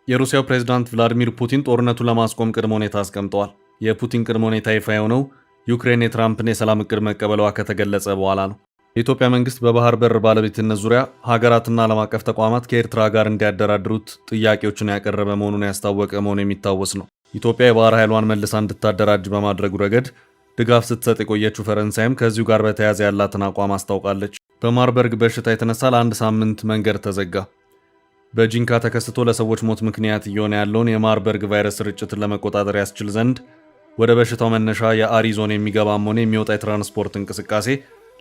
የሩሲያው ፕሬዝዳንት ቭላዲሚር ፑቲን ጦርነቱን ለማስቆም ቅድመ ሁኔታ አስቀምጠዋል። የፑቲን ቅድመ ሁኔታ ይፋ የሆነው ዩክሬን የትራምፕን የሰላም እቅድ መቀበሏ ከተገለጸ በኋላ ነው። የኢትዮጵያ መንግስት በባህር በር ባለቤትነት ዙሪያ ሀገራትና ዓለም አቀፍ ተቋማት ከኤርትራ ጋር እንዲያደራድሩት ጥያቄዎችን ያቀረበ መሆኑን ያስታወቀ መሆኑ የሚታወስ ነው። ኢትዮጵያ የባህር ኃይሏን መልሳ እንድታደራጅ በማድረጉ ረገድ ድጋፍ ስትሰጥ የቆየችው ፈረንሳይም ከዚሁ ጋር በተያያዘ ያላትን አቋም አስታውቃለች። በማርበርግ በሽታ የተነሳ ለአንድ ሳምንት መንገድ ተዘጋ። በጂንካ ተከስቶ ለሰዎች ሞት ምክንያት እየሆነ ያለውን የማርበርግ ቫይረስ ስርጭትን ለመቆጣጠር ያስችል ዘንድ ወደ በሽታው መነሻ የአሪዞን የሚገባም ሆነ የሚወጣ የትራንስፖርት እንቅስቃሴ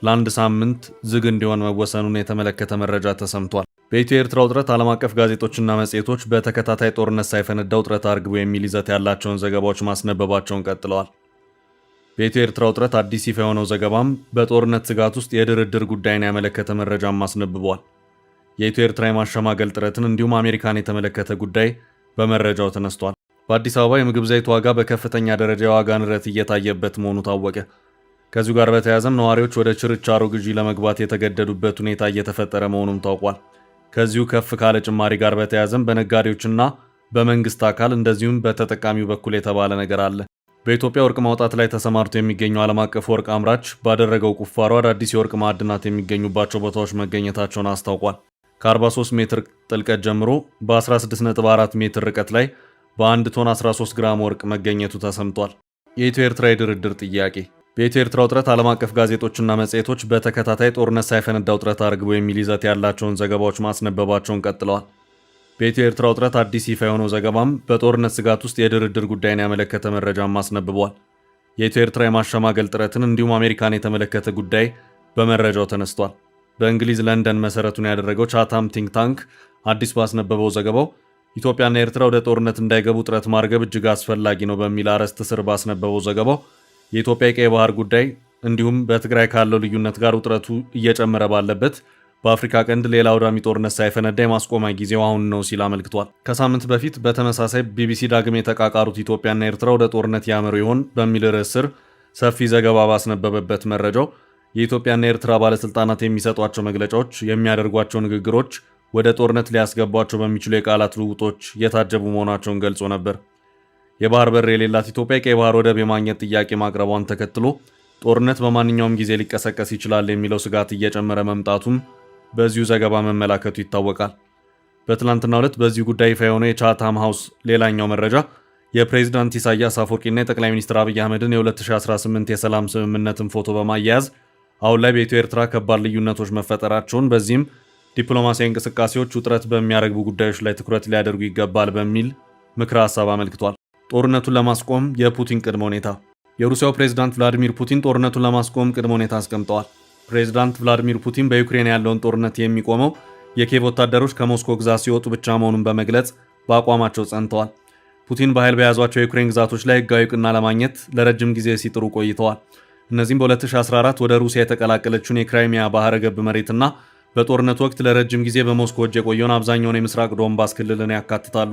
ለአንድ ሳምንት ዝግ እንዲሆን መወሰኑን የተመለከተ መረጃ ተሰምቷል። በኢትዮ ኤርትራ ውጥረት ዓለም አቀፍ ጋዜጦችና መጽሔቶች በተከታታይ ጦርነት ሳይፈነዳ ውጥረት አርግቦ የሚል ይዘት ያላቸውን ዘገባዎች ማስነበባቸውን ቀጥለዋል። በኢትዮ ኤርትራ ውጥረት አዲስ ይፋ የሆነው ዘገባም በጦርነት ስጋት ውስጥ የድርድር ጉዳይን ያመለከተ መረጃም አስነብቧል። የኢትዮ ኤርትራ የማሸማገል ጥረትን እንዲሁም አሜሪካን የተመለከተ ጉዳይ በመረጃው ተነስቷል። በአዲስ አበባ የምግብ ዘይት ዋጋ በከፍተኛ ደረጃ የዋጋ ንረት እየታየበት መሆኑ ታወቀ። ከዚሁ ጋር በተያያዘም ነዋሪዎች ወደ ችርቻሮ ግዢ ለመግባት የተገደዱበት ሁኔታ እየተፈጠረ መሆኑም ታውቋል። ከዚሁ ከፍ ካለ ጭማሪ ጋር በተያያዘም በነጋዴዎችና በመንግስት አካል እንደዚሁም በተጠቃሚው በኩል የተባለ ነገር አለ። በኢትዮጵያ ወርቅ ማውጣት ላይ ተሰማርቶ የሚገኘው ዓለም አቀፍ ወርቅ አምራች ባደረገው ቁፋሮ አዳዲስ የወርቅ ማዕድናት የሚገኙባቸው ቦታዎች መገኘታቸውን አስታውቋል። ከ43 ሜትር ጥልቀት ጀምሮ በ16.4 ሜትር ርቀት ላይ በአንድ ቶን 13 ግራም ወርቅ መገኘቱ ተሰምቷል። የኢትዮ ኤርትራ የድርድር ጥያቄ። በኢትዮ ኤርትራ ውጥረት ዓለም አቀፍ ጋዜጦችና መጽሔቶች በተከታታይ ጦርነት ሳይፈነዳ ውጥረት አርግቦ የሚል ይዘት ያላቸውን ዘገባዎች ማስነበባቸውን ቀጥለዋል። በኢትዮ ኤርትራ ውጥረት አዲስ ይፋ የሆነው ዘገባም በጦርነት ስጋት ውስጥ የድርድር ጉዳይን ያመለከተ መረጃም አስነብቧል። የኢትዮ ኤርትራ የማሸማገል ጥረትን እንዲሁም አሜሪካን የተመለከተ ጉዳይ በመረጃው ተነስቷል። በእንግሊዝ ለንደን መሰረቱን ያደረገው ቻታም ቲንክ ታንክ አዲስ ባስነበበው ዘገባው ኢትዮጵያና ኤርትራ ወደ ጦርነት እንዳይገቡ ጥረት ማርገብ እጅግ አስፈላጊ ነው በሚል አርዕስት ስር ባስነበበው ዘገባው የኢትዮጵያ የቀይ ባህር ጉዳይ እንዲሁም በትግራይ ካለው ልዩነት ጋር ውጥረቱ እየጨመረ ባለበት በአፍሪካ ቀንድ ሌላ አውዳሚ ጦርነት ሳይፈነዳ የማስቆሚያ ጊዜው አሁን ነው ሲል አመልክቷል። ከሳምንት በፊት በተመሳሳይ ቢቢሲ ዳግም የተቃቃሩት ኢትዮጵያና ኤርትራ ወደ ጦርነት ያመሩ ይሆን በሚል ርዕስ ስር ሰፊ ዘገባ ባስነበበበት መረጃው የኢትዮጵያና ኤርትራ ባለስልጣናት የሚሰጧቸው መግለጫዎች፣ የሚያደርጓቸው ንግግሮች ወደ ጦርነት ሊያስገቧቸው በሚችሉ የቃላት ልውጦች የታጀቡ መሆናቸውን ገልጾ ነበር። የባህር በር የሌላት ኢትዮጵያ የቀይ ባህር ወደብ የማግኘት ጥያቄ ማቅረቧን ተከትሎ ጦርነት በማንኛውም ጊዜ ሊቀሰቀስ ይችላል የሚለው ስጋት እየጨመረ መምጣቱም በዚሁ ዘገባ መመላከቱ ይታወቃል። በትላንትናው ዕለት በዚሁ ጉዳይ ይፋ የሆነው የቻታም ሃውስ ሌላኛው መረጃ የፕሬዝዳንት ኢሳያስ አፈወርቂና የጠቅላይ ሚኒስትር አብይ አህመድን የ2018 የሰላም ስምምነትን ፎቶ በማያያዝ አሁን ላይ በኢትዮ ኤርትራ ከባድ ልዩነቶች መፈጠራቸውን በዚህም ዲፕሎማሲያዊ እንቅስቃሴዎች ውጥረት በሚያረግቡ ጉዳዮች ላይ ትኩረት ሊያደርጉ ይገባል በሚል ምክረ ሀሳብ አመልክቷል። ጦርነቱን ለማስቆም የፑቲን ቅድመ ሁኔታ። የሩሲያው ፕሬዝዳንት ቭላዲሚር ፑቲን ጦርነቱን ለማስቆም ቅድመ ሁኔታ አስቀምጠዋል። ፕሬዝዳንት ቭላዲሚር ፑቲን በዩክሬን ያለውን ጦርነት የሚቆመው የኪየቭ ወታደሮች ከሞስኮ ግዛት ሲወጡ ብቻ መሆኑን በመግለጽ በአቋማቸው ጸንተዋል። ፑቲን በኃይል በያዟቸው የዩክሬን ግዛቶች ላይ ሕጋዊ ዕውቅና ለማግኘት ለረጅም ጊዜ ሲጥሩ ቆይተዋል። እነዚህም በ2014 ወደ ሩሲያ የተቀላቀለችውን የክራይሚያ ባህረ ገብ መሬትና በጦርነቱ ወቅት ለረጅም ጊዜ በሞስኮ እጅ የቆየውን አብዛኛውን የምስራቅ ዶንባስ ክልልን ያካትታሉ።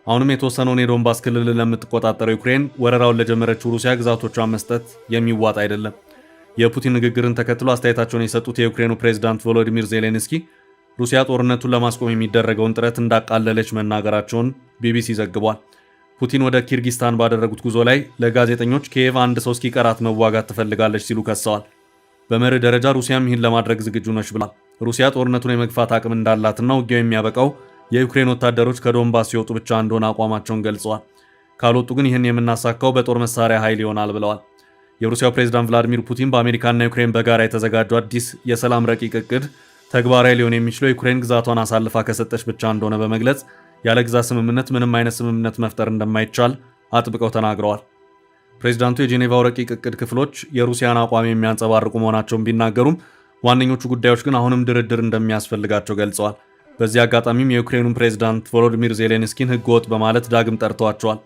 አሁንም የተወሰነውን የዶንባስ ክልልን ለምትቆጣጠረው ዩክሬን ወረራውን ለጀመረችው ሩሲያ ግዛቶቿን መስጠት የሚዋጥ አይደለም። የፑቲን ንግግርን ተከትሎ አስተያየታቸውን የሰጡት የዩክሬኑ ፕሬዝዳንት ቮሎዲሚር ዜሌንስኪ ሩሲያ ጦርነቱን ለማስቆም የሚደረገውን ጥረት እንዳቃለለች መናገራቸውን ቢቢሲ ዘግቧል። ፑቲን ወደ ኪርጊስታን ባደረጉት ጉዞ ላይ ለጋዜጠኞች ኪየቭ አንድ ሰው እስኪቀራት መዋጋት ትፈልጋለች ሲሉ ከሰዋል። በመርህ ደረጃ ሩሲያም ይህን ለማድረግ ዝግጁ ነች ብሏል። ሩሲያ ጦርነቱን የመግፋት አቅም እንዳላትና ውጊያው የሚያበቃው የዩክሬን ወታደሮች ከዶንባስ ሲወጡ ብቻ እንደሆነ አቋማቸውን ገልጸዋል። ካልወጡ ግን ይህን የምናሳካው በጦር መሳሪያ ኃይል ይሆናል ብለዋል። የሩሲያው ፕሬዝዳንት ቭላዲሚር ፑቲን በአሜሪካና ዩክሬን በጋራ የተዘጋጀው አዲስ የሰላም ረቂቅ እቅድ ተግባራዊ ሊሆን የሚችለው ዩክሬን ግዛቷን አሳልፋ ከሰጠች ብቻ እንደሆነ በመግለጽ ያለ ግዛት ስምምነት ምንም አይነት ስምምነት መፍጠር እንደማይቻል አጥብቀው ተናግረዋል። ፕሬዝዳንቱ የጄኔቫው ረቂቅ እቅድ ክፍሎች የሩሲያን አቋም የሚያንጸባርቁ መሆናቸውን ቢናገሩም ዋነኞቹ ጉዳዮች ግን አሁንም ድርድር እንደሚያስፈልጋቸው ገልጸዋል። በዚህ አጋጣሚም የዩክሬኑን ፕሬዝዳንት ቮሎዲሚር ዜሌንስኪን ሕገወጥ በማለት ዳግም ጠርተዋቸዋል።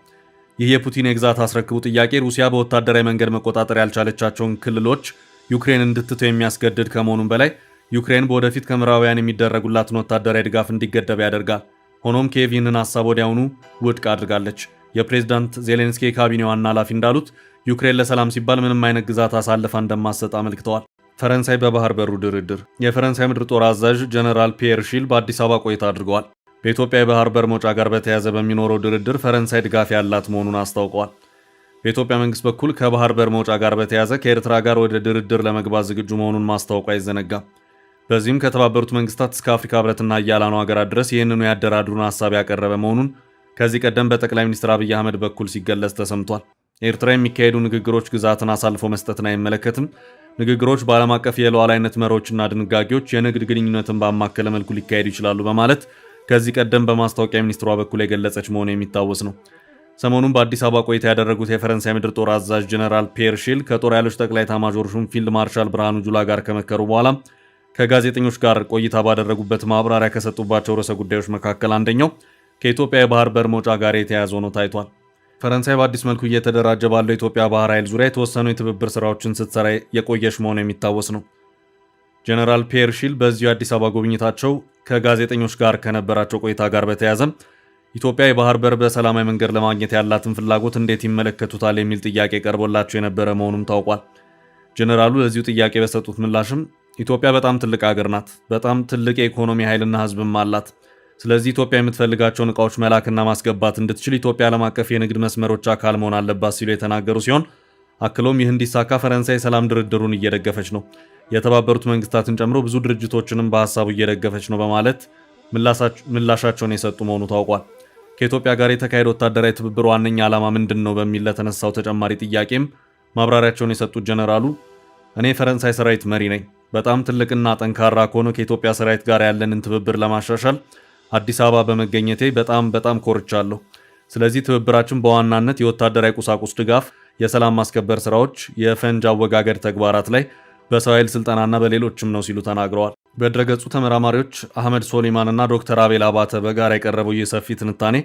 ይህ የፑቲን የግዛት አስረክቡ ጥያቄ ሩሲያ በወታደራዊ መንገድ መቆጣጠር ያልቻለቻቸውን ክልሎች ዩክሬን እንድትተው የሚያስገድድ ከመሆኑም በላይ ዩክሬን በወደፊት ከምዕራባውያን የሚደረጉላትን ወታደራዊ ድጋፍ እንዲገደብ ያደርጋል። ሆኖም ኪየቭ ይህንን ሀሳብ ወዲያውኑ ውድቅ አድርጋለች። የፕሬዝዳንት ዜሌንስኪ የካቢኔ ዋና ኃላፊ እንዳሉት ዩክሬን ለሰላም ሲባል ምንም አይነት ግዛት አሳልፋ እንደማትሰጥ አመልክተዋል። ፈረንሳይ በባህር በሩ ድርድር። የፈረንሳይ ምድር ጦር አዛዥ ጀነራል ፒየር ሺል በአዲስ አበባ ቆይታ አድርገዋል። በኢትዮጵያ የባህር በር መውጫ ጋር በተያያዘ በሚኖረው ድርድር ፈረንሳይ ድጋፍ ያላት መሆኑን አስታውቀዋል። በኢትዮጵያ መንግስት በኩል ከባህር በር መውጫ ጋር በተያያዘ ከኤርትራ ጋር ወደ ድርድር ለመግባት ዝግጁ መሆኑን ማስታወቁ አይዘነጋም። በዚህም ከተባበሩት መንግስታት እስከ አፍሪካ ህብረትና አያላኑ ሀገራት ድረስ ይህንኑ ያደራድሩን ሀሳብ ያቀረበ መሆኑን ከዚህ ቀደም በጠቅላይ ሚኒስትር አብይ አህመድ በኩል ሲገለጽ ተሰምቷል። ኤርትራ የሚካሄዱ ንግግሮች ግዛትን አሳልፎ መስጠትን አይመለከትም። ንግግሮች በዓለም አቀፍ የሉዓላዊነት መርሆችና ድንጋጌዎች የንግድ ግንኙነትን ባማከለ መልኩ ሊካሄዱ ይችላሉ በማለት ከዚህ ቀደም በማስታወቂያ ሚኒስትሯ በኩል የገለጸች መሆኑ የሚታወስ ነው። ሰሞኑን በአዲስ አበባ ቆይታ ያደረጉት የፈረንሳይ ምድር ጦር አዛዥ ጀነራል ፒየር ሺል ከጦር ኃይሎች ጠቅላይ ኤታማዦር ሹም ፊልድ ማርሻል ብርሃኑ ጁላ ጋር ከመከሩ በኋላ ከጋዜጠኞች ጋር ቆይታ ባደረጉበት ማብራሪያ ከሰጡባቸው ርዕሰ ጉዳዮች መካከል አንደኛው ከኢትዮጵያ የባህር በር መውጫ ጋር የተያያዘ ሆኖ ታይቷል። ፈረንሳይ በአዲስ መልኩ እየተደራጀ ባለው የኢትዮጵያ ባህር ኃይል ዙሪያ የተወሰኑ የትብብር ስራዎችን ስትሰራ የቆየች መሆኑ የሚታወስ ነው። ጀነራል ፒየር ሺል በዚሁ የአዲስ አበባ ጉብኝታቸው ከጋዜጠኞች ጋር ከነበራቸው ቆይታ ጋር በተያያዘ ኢትዮጵያ የባህር በር በሰላማዊ መንገድ ለማግኘት ያላትን ፍላጎት እንዴት ይመለከቱታል የሚል ጥያቄ ቀርቦላቸው የነበረ መሆኑም ታውቋል። ጀነራሉ ለዚሁ ጥያቄ በሰጡት ምላሽም ኢትዮጵያ በጣም ትልቅ ሀገር ናት፣ በጣም ትልቅ የኢኮኖሚ ኃይልና ህዝብም አላት። ስለዚህ ኢትዮጵያ የምትፈልጋቸውን እቃዎች መላክና ማስገባት እንድትችል ኢትዮጵያ ዓለም አቀፍ የንግድ መስመሮች አካል መሆን አለባት ሲሉ የተናገሩ ሲሆን አክሎም ይህ እንዲሳካ ፈረንሳይ ሰላም ድርድሩን እየደገፈች ነው፣ የተባበሩት መንግስታትን ጨምሮ ብዙ ድርጅቶችንም በሀሳቡ እየደገፈች ነው በማለት ምላሻቸውን የሰጡ መሆኑ ታውቋል። ከኢትዮጵያ ጋር የተካሄደ ወታደራዊ ትብብር ዋነኛ ዓላማ ምንድን ነው በሚል ለተነሳው ተጨማሪ ጥያቄም ማብራሪያቸውን የሰጡት ጀነራሉ እኔ የፈረንሳይ ሰራዊት መሪ ነኝ፣ በጣም ትልቅና ጠንካራ ከሆነ ከኢትዮጵያ ሰራዊት ጋር ያለንን ትብብር ለማሻሻል አዲስ አበባ በመገኘቴ በጣም ኮርቻለሁ። ስለዚህ ትብብራችን በዋናነት የወታደራዊ ቁሳቁስ ድጋፍ፣ የሰላም ማስከበር ስራዎች፣ የፈንጅ አወጋገድ ተግባራት ላይ በሰው ኃይል ስልጠናና በሌሎችም ነው ሲሉ ተናግረዋል። በድረገጹ ተመራማሪዎች አህመድ ሶሊማን እና ዶክተር አቤል አባተ በጋራ የቀረበው ይህ ሰፊ ትንታኔ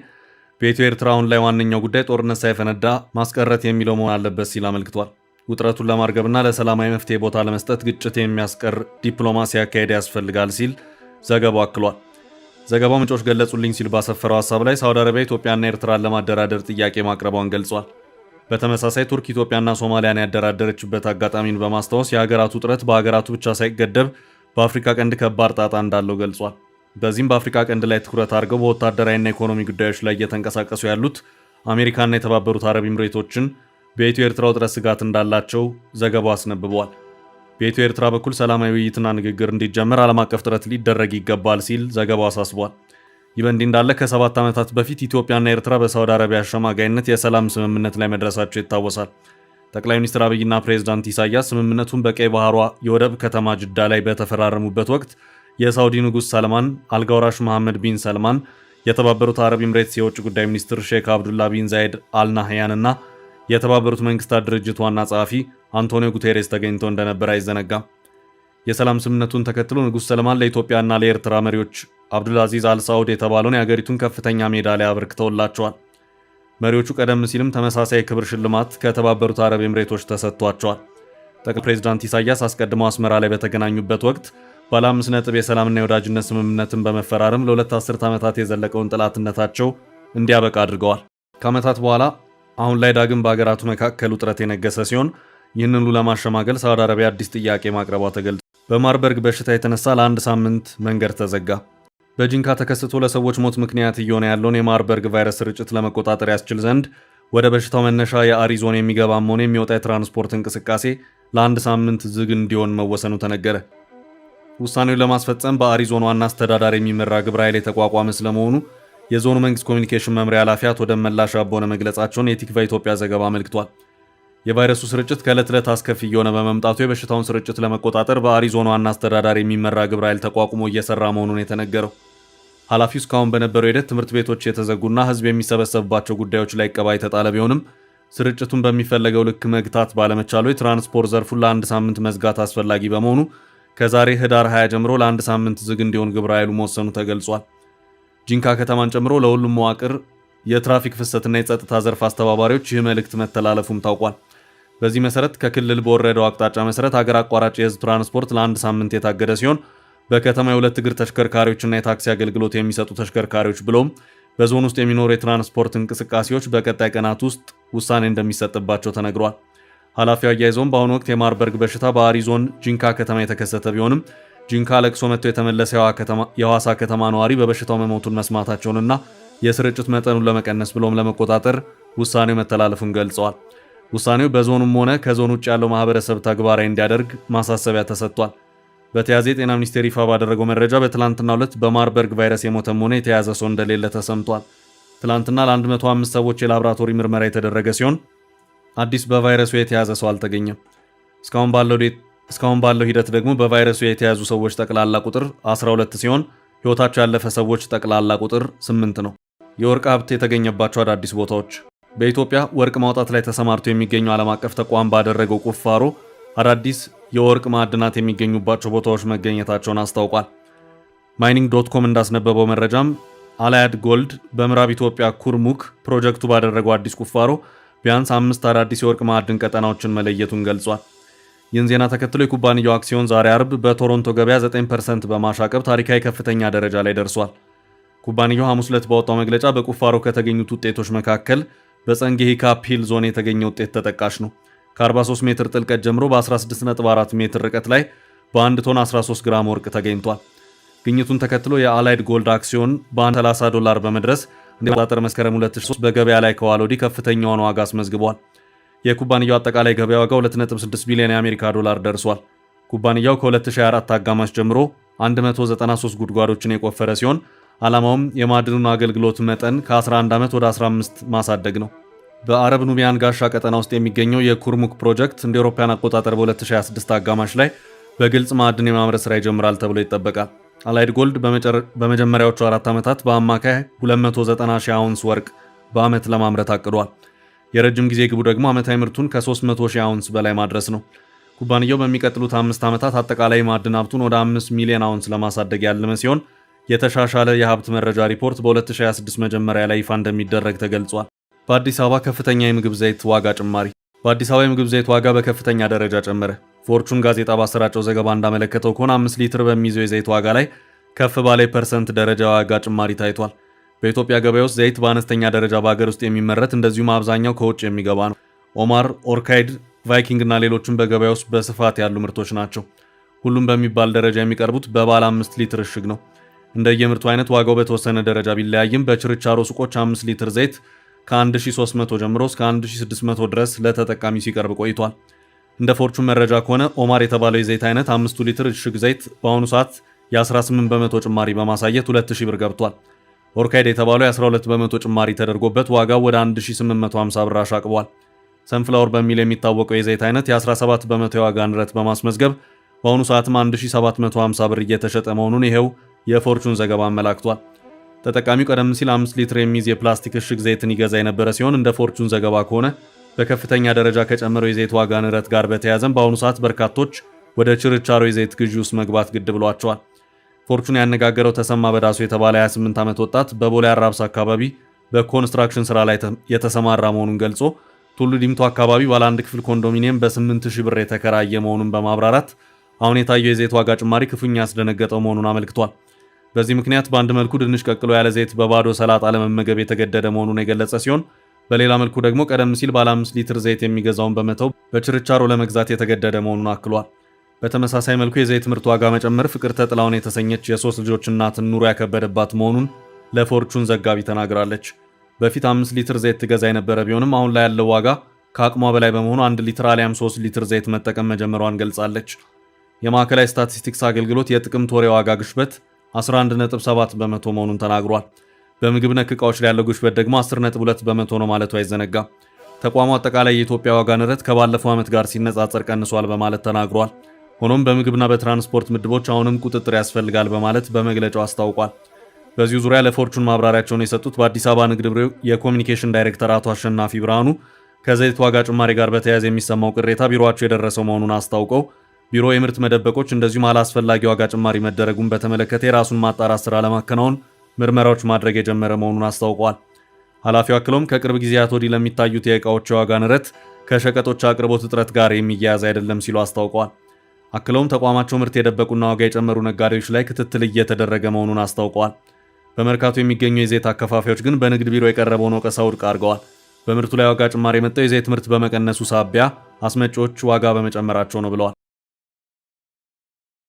በኢትዮ ኤርትራ አሁን ላይ ዋነኛው ጉዳይ ጦርነት ሳይፈነዳ ማስቀረት የሚለው መሆን አለበት ሲል አመልክቷል። ውጥረቱን ለማርገብና ለሰላማዊ መፍትሄ ቦታ ለመስጠት ግጭት የሚያስቀር ዲፕሎማሲ አካሄድ ያስፈልጋል ሲል ዘገባው አክሏል። ዘገባው ምንጮች ገለጹልኝ ሲል ባሰፈረው ሀሳብ ላይ ሳውዲ አረቢያ ኢትዮጵያና ኤርትራን ለማደራደር ጥያቄ ማቅረቧን ገልጿል። በተመሳሳይ ቱርክ ኢትዮጵያና ሶማሊያን ያደራደረችበት አጋጣሚን በማስታወስ የሀገራቱ ውጥረት በሀገራቱ ብቻ ሳይገደብ በአፍሪካ ቀንድ ከባድ ጣጣ እንዳለው ገልጿል። በዚህም በአፍሪካ ቀንድ ላይ ትኩረት አድርገው በወታደራዊና ኢኮኖሚ ጉዳዮች ላይ እየተንቀሳቀሱ ያሉት አሜሪካና የተባበሩት አረብ ኤምሬቶችን በኢትዮ ኤርትራ ውጥረት ስጋት እንዳላቸው ዘገባው አስነብበዋል። በኢትዮ ኤርትራ በኩል ሰላማዊ ውይይትና ንግግር እንዲጀመር ዓለም አቀፍ ጥረት ሊደረግ ይገባል ሲል ዘገባው አሳስቧል። ይህ በእንዲህ እንዳለ ከ7 ዓመታት በፊት ኢትዮጵያና ኤርትራ በሳውዲ አረቢያ አሸማጋይነት የሰላም ስምምነት ላይ መድረሳቸው ይታወሳል። ጠቅላይ ሚኒስትር አብይና ፕሬዝዳንት ኢሳያስ ስምምነቱን በቀይ ባህሯ የወደብ ከተማ ጅዳ ላይ በተፈራረሙበት ወቅት የሳውዲ ንጉሥ ሰልማን፣ አልጋውራሽ መሐመድ ቢን ሰልማን፣ የተባበሩት አረብ ኤምሬትስ የውጭ ጉዳይ ሚኒስትር ሼክ አብዱላ ቢን ዛይድ አልናህያን እና የተባበሩት መንግስታት ድርጅት ዋና ጸሐፊ አንቶኒዮ ጉቴሬስ ተገኝተው እንደነበር አይዘነጋም። የሰላም ስምምነቱን ተከትሎ ንጉሥ ሰልማን ለኢትዮጵያና ለኤርትራ መሪዎች አብዱልአዚዝ አልሳውድ የተባለውን የአገሪቱን ከፍተኛ ሜዳሊያ አበርክተውላቸዋል። መሪዎቹ ቀደም ሲልም ተመሳሳይ የክብር ሽልማት ከተባበሩት አረብ ኤምሬቶች ተሰጥቷቸዋል። ጠቅላይ ፕሬዝዳንት ኢሳያስ አስቀድመው አስመራ ላይ በተገናኙበት ወቅት ባለ 5 ነጥብ የሰላምና የወዳጅነት ስምምነትን በመፈራረም ለ2 አስርት ዓመታት የዘለቀውን ጠላትነታቸው እንዲያበቃ አድርገዋል። ከዓመታት በኋላ አሁን ላይ ዳግም በሀገራቱ መካከል ውጥረት የነገሰ ሲሆን ይህንኑ ለማሸማገል ሳውዲ አረቢያ አዲስ ጥያቄ ማቅረቧ ተገልጿል። በማርበርግ በሽታ የተነሳ ለ1 ሳምንት መንገድ ተዘጋ። በጂንካ ተከስቶ ለሰዎች ሞት ምክንያት እየሆነ ያለውን የማርበርግ ቫይረስ ስርጭት ለመቆጣጠር ያስችል ዘንድ ወደ በሽታው መነሻ የአሪዞን የሚገባም ሆነ የሚወጣ የትራንስፖርት እንቅስቃሴ ለ1 ሳምንት ዝግ እንዲሆን መወሰኑ ተነገረ። ውሳኔውን ለማስፈጸም በአሪዞን ዋና አስተዳዳሪ የሚመራ ግብረ ኃይል የተቋቋመ ስለመሆኑ የዞኑ መንግስት ኮሚኒኬሽን መምሪያ ኃላፊ አቶ ደመላሽ አቦነ መግለጻቸውን የቲክቫ ኢትዮጵያ ዘገባ አመልክቷል። የቫይረሱ ስርጭት ከዕለት ዕለት አስከፊ እየሆነ በመምጣቱ የበሽታውን ስርጭት ለመቆጣጠር በአሪዞን ዋና አስተዳዳሪ የሚመራ ግብረ ኃይል ተቋቁሞ እየሰራ መሆኑን የተነገረው ኃላፊው እስካሁን በነበረው ሂደት ትምህርት ቤቶች የተዘጉና ህዝብ የሚሰበሰብባቸው ጉዳዮች ላይ እቀባ የተጣለ ቢሆንም ስርጭቱን በሚፈለገው ልክ መግታት ባለመቻሉ የትራንስፖርት ዘርፉን ለ1 ሳምንት መዝጋት አስፈላጊ በመሆኑ ከዛሬ ህዳር 20 ጀምሮ ለ1 ሳምንት ዝግ እንዲሆን ግብረ ኃይሉ መወሰኑ ተገልጿል። ጂንካ ከተማን ጨምሮ ለሁሉም መዋቅር የትራፊክ ፍሰትና የጸጥታ ዘርፍ አስተባባሪዎች ይህ መልእክት መተላለፉም ታውቋል። በዚህ መሰረት ከክልል በወረደው አቅጣጫ መሰረት ሀገር አቋራጭ የህዝብ ትራንስፖርት ለ1 ሳምንት የታገደ ሲሆን በከተማ የሁለት እግር ተሽከርካሪዎችና የታክሲ አገልግሎት የሚሰጡ ተሽከርካሪዎች ብሎም በዞን ውስጥ የሚኖሩ የትራንስፖርት እንቅስቃሴዎች በቀጣይ ቀናት ውስጥ ውሳኔ እንደሚሰጥባቸው ተነግሯል። ኃላፊው አያይዘውም በአሁኑ ወቅት የማርበርግ በሽታ በአሪዞን ጂንካ ከተማ የተከሰተ ቢሆንም ጂንካ ለቅሶ መጥቶ የተመለሰ የሐዋሳ ከተማ ነዋሪ በበሽታው መሞቱን መስማታቸውንና የስርጭት መጠኑን ለመቀነስ ብሎም ለመቆጣጠር ውሳኔው መተላለፉን ገልጸዋል። ውሳኔው በዞኑም ሆነ ከዞን ውጭ ያለው ማህበረሰብ ተግባራዊ እንዲያደርግ ማሳሰቢያ ተሰጥቷል። በተያያዘ የጤና ሚኒስቴር ይፋ ባደረገው መረጃ በትላንትናው ዕለት በማርበርግ ቫይረስ የሞተም ሆነ የተያዘ ሰው እንደሌለ ተሰምቷል። ትላንትና ለ105 ሰዎች የላቦራቶሪ ምርመራ የተደረገ ሲሆን አዲስ በቫይረሱ የተያዘ ሰው አልተገኘም። እስካሁን ባለው ሂደት ደግሞ በቫይረሱ የተያዙ ሰዎች ጠቅላላ ቁጥር 12 ሲሆን ሕይወታቸው ያለፈ ሰዎች ጠቅላላ ቁጥር 8 ነው። የወርቅ ሀብት የተገኘባቸው አዳዲስ ቦታዎች። በኢትዮጵያ ወርቅ ማውጣት ላይ ተሰማርቶ የሚገኘው ዓለም አቀፍ ተቋም ባደረገው ቁፋሮ አዳዲስ የወርቅ ማዕድናት የሚገኙባቸው ቦታዎች መገኘታቸውን አስታውቋል። ማይኒንግ.ኮም እንዳስነበበው መረጃም አላያድ ጎልድ በምዕራብ ኢትዮጵያ ኩርሙክ ፕሮጀክቱ ባደረገው አዲስ ቁፋሮ ቢያንስ 5 አዳዲስ የወርቅ ማዕድን ቀጠናዎችን መለየቱን ገልጿል። ይህን ዜና ተከትሎ የኩባንያው አክሲዮን ዛሬ አርብ በቶሮንቶ ገበያ 9% በማሻቀብ ታሪካዊ ከፍተኛ ደረጃ ላይ ደርሷል። ኩባንያው ሐሙስ ዕለት ባወጣው መግለጫ በቁፋሮ ከተገኙት ውጤቶች መካከል በጸንጌሂካ ፒል ዞን የተገኘ ውጤት ተጠቃሽ ነው። ከ43 ሜትር ጥልቀት ጀምሮ በ16.4 ሜትር ርቀት ላይ በ1 ቶን 13 ግራም ወርቅ ተገኝቷል። ግኝቱን ተከትሎ የአላይድ ጎልድ አክሲዮን በ$30 በመድረስ እንደ አቆጣጠር መስከረም 2003 በገበያ ላይ ከዋለ ወዲህ ከፍተኛውን ዋጋ አስመዝግቧል። የኩባንያው አጠቃላይ ገበያ ዋጋ 2.6 ቢሊዮን የአሜሪካ ዶላር ደርሷል። ኩባንያው ከ2024 አጋማሽ ጀምሮ 193 ጉድጓዶችን የቆፈረ ሲሆን ዓላማውም የማዕድኑን አገልግሎት መጠን ከ11 ዓመት ወደ 15 ማሳደግ ነው። በአረብ ኑቢያን ጋሻ ቀጠና ውስጥ የሚገኘው የኩርሙክ ፕሮጀክት እንደ አውሮፓውያን አቆጣጠር በ2026 አጋማሽ ላይ በግልጽ ማዕድን የማምረት ስራ ይጀምራል ተብሎ ይጠበቃል። አላይድ ጎልድ በመጀመሪያዎቹ 4 ዓመታት በአማካይ 290 ሺህ አውንስ ወርቅ በዓመት ለማምረት አቅዷል። የረጅም ጊዜ ግቡ ደግሞ ዓመታዊ ምርቱን ከ300 ሺህ አውንስ በላይ ማድረስ ነው። ኩባንያው በሚቀጥሉት 5 ዓመታት አጠቃላይ ማዕድን ሀብቱን ወደ 5 ሚሊዮን አውንስ ለማሳደግ ያለመ ሲሆን የተሻሻለ የሀብት መረጃ ሪፖርት በ2026 መጀመሪያ ላይ ይፋ እንደሚደረግ ተገልጿል። በአዲስ አበባ ከፍተኛ የምግብ ዘይት ዋጋ ጭማሪ። በአዲስ አበባ የምግብ ዘይት ዋጋ በከፍተኛ ደረጃ ጨመረ። ፎርቹን ጋዜጣ ባሰራጨው ዘገባ እንዳመለከተው ከሆነ 5 ሊትር በሚይዘው የዘይት ዋጋ ላይ ከፍ ባለ ፐርሰንት ደረጃ ዋጋ ጭማሪ ታይቷል። በኢትዮጵያ ገበያ ውስጥ ዘይት በአነስተኛ ደረጃ በሀገር ውስጥ የሚመረት እንደዚሁም አብዛኛው ከውጭ የሚገባ ነው። ኦማር፣ ኦርካይድ፣ ቫይኪንግ እና ሌሎችም በገበያ ውስጥ በስፋት ያሉ ምርቶች ናቸው። ሁሉም በሚባል ደረጃ የሚቀርቡት በባለ 5 ሊትር እሽግ ነው። እንደየምርቱ አይነት ዋጋው በተወሰነ ደረጃ ቢለያይም በችርቻሮ ሱቆች 5 ሊትር ዘይት ከ1300 ጀምሮ እስከ 1600 ድረስ ለተጠቃሚ ሲቀርብ ቆይቷል። እንደ ፎርቹን መረጃ ከሆነ ኦማር የተባለው የዘይት አይነት 5 ሊትር እሽግ ዘይት በአሁኑ ሰዓት የ18 በመቶ ጭማሪ በማሳየት 2000 ብር ገብቷል። ኦርካይድ የተባለው የ12 በመቶ ጭማሪ ተደርጎበት ዋጋው ወደ 1850 ብር አሻቅቧል። ሰንፍላወር በሚል የሚታወቀው የዘይት አይነት የ17 በመቶ የዋጋ ንረት በማስመዝገብ በአሁኑ ሰዓትም 1750 ብር እየተሸጠ መሆኑን ይሄው የፎርቹን ዘገባ አመላክቷል። ተጠቃሚው ቀደም ሲል 5 ሊትር የሚይዝ የፕላስቲክ እሽግ ዘይትን ይገዛ የነበረ ሲሆን እንደ ፎርቹን ዘገባ ከሆነ በከፍተኛ ደረጃ ከጨመረው የዘይት ዋጋ ንረት ጋር በተያያዘም በአሁኑ ሰዓት በርካቶች ወደ ችርቻሮ የዘይት ግዢ ውስጥ መግባት ግድ ብሏቸዋል። ፎርቹን ያነጋገረው ተሰማ በዳሱ የተባለ 28 ዓመት ወጣት በቦሌ አራብሳ አካባቢ በኮንስትራክሽን ስራ ላይ የተሰማራ መሆኑን ገልጾ ቱሉ ዲምቱ አካባቢ ባለ 1 ክፍል ኮንዶሚኒየም በ8000 ብር የተከራየ መሆኑን በማብራራት አሁን የታየው የዘይት ዋጋ ጭማሪ ክፉኛ ያስደነገጠው መሆኑን አመልክቷል። በዚህ ምክንያት በአንድ መልኩ ድንች ቀቅሎ ያለ ዘይት በባዶ ሰላጣ ለመመገብ የተገደደ መሆኑን የገለጸ ሲሆን በሌላ መልኩ ደግሞ ቀደም ሲል ባለ 5 ሊትር ዘይት የሚገዛውን በመተው በችርቻሮ ለመግዛት የተገደደ መሆኑን አክሏል። በተመሳሳይ መልኩ የዘይት ምርት ዋጋ መጨመር ፍቅርተ ጥላሁን የተሰኘች የ3 ልጆች እናትን ኑሮ ያከበደባት መሆኑን ለፎርቹን ዘጋቢ ተናግራለች። በፊት 5 ሊትር ዘይት ትገዛ የነበረ ቢሆንም አሁን ላይ ያለው ዋጋ ከአቅሟ በላይ በመሆኑ 1 ሊትር አሊያም 3 ሊትር ዘይት መጠቀም መጀመሯን ገልጻለች። የማዕከላዊ ስታቲስቲክስ አገልግሎት የጥቅምት ወር የዋጋ ግሽበት 11.7 በመቶ መሆኑን ተናግሯል። በምግብ ነክ ዕቃዎች ላይ ያለው ግሽበት ደግሞ 10.2 በመቶ ነው ማለቱ አይዘነጋም። ተቋሙ አጠቃላይ የኢትዮጵያ ዋጋ ንረት ከባለፈው ዓመት ጋር ሲነጻጸር ቀንሷል በማለት ተናግሯል። ሆኖም በምግብና በትራንስፖርት ምድቦች አሁንም ቁጥጥር ያስፈልጋል በማለት በመግለጫው አስታውቋል። በዚሁ ዙሪያ ለፎርቹን ማብራሪያቸውን የሰጡት በአዲስ አበባ ንግድ ቢሮ የኮሚኒኬሽን ዳይሬክተር አቶ አሸናፊ ብርሃኑ ከዘይት ዋጋ ጭማሪ ጋር በተያያዘ የሚሰማው ቅሬታ ቢሮአቸው የደረሰው መሆኑን አስታውቀው ቢሮ የምርት መደበቆች እንደዚሁም አላስፈላጊ ዋጋ ጭማሪ መደረጉን በተመለከተ የራሱን ማጣራት ስራ ለማከናወን ምርመራዎች ማድረግ የጀመረ መሆኑን አስታውቀዋል። ኃላፊው አክለውም ከቅርብ ጊዜያት ወዲህ ለሚታዩት የዕቃዎች የዋጋ ንረት ከሸቀጦች አቅርቦት እጥረት ጋር የሚያያዝ አይደለም ሲሉ አስታውቀዋል። አክለውም ተቋማቸው ምርት የደበቁና ዋጋ የጨመሩ ነጋዴዎች ላይ ክትትል እየተደረገ መሆኑን አስታውቀዋል። በመርካቶ የሚገኙ የዘይት አከፋፋዮች ግን በንግድ ቢሮ የቀረበውን ወቀሳ ውድቅ አድርገዋል። በምርቱ ላይ ዋጋ ጭማሪ የመጣው የዘይት ምርት በመቀነሱ ሳቢያ አስመጪዎች ዋጋ በመጨመራቸው ነው ብለዋል።